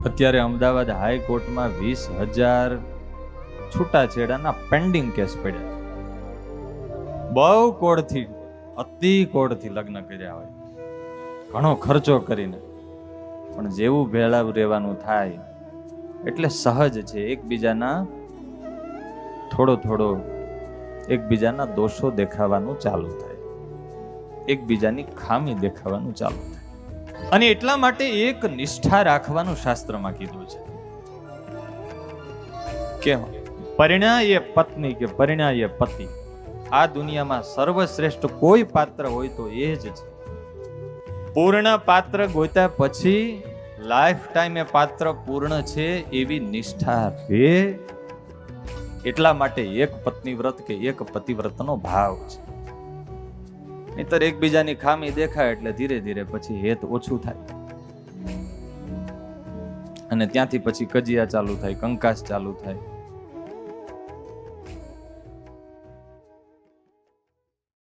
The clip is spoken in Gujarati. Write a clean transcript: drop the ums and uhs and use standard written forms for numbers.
અત્યારે અમદાવાદ હાઈકોર્ટમાં 20,000 છૂટાછેડાના પેન્ડિંગ કેસ પડ્યા છે. બહુ કોડથી, અતિ કોડથી લગ્ન કર્યા હોય, ઘણો ખર્ચો કરીને, પણ જેવું ભેળા રહેવાનું થાય એટલે સહજ છે એકબીજાના થોડો એકબીજાના દોષો દેખાવાનું ચાલુ થાય, એકબીજાની ખામી દેખાવાનું ચાલુ થાય. અને એટલા માટે એક નિષ્ઠા રાખવાનું શાસ્ત્રમાં કીધું છે કે પરિણ્યાય પત્ની કે પરિણ્યાય પતિ. આ દુનિયામાં સર્વશ્રેષ્ઠ કોઈ પાત્ર હોય તો એ જ છે. પૂર્ણ પાત્ર ગોત્યા પછી લાઈફ ટાઈમ એ પાત્ર પૂર્ણ છે એવી નિષ્ઠા રે. એટલા માટે એક પત્ની વ્રત કે એક પતિવ્રતનો ભાવ છે. નહીતર એકબીજાની ખામી દેખાય એટલે ધીરે ધીરે પછી હેત ઓછું થાય અને ત્યાંથી પછી કજિયા ચાલુ થાય, કંકાસ ચાલુ થાય.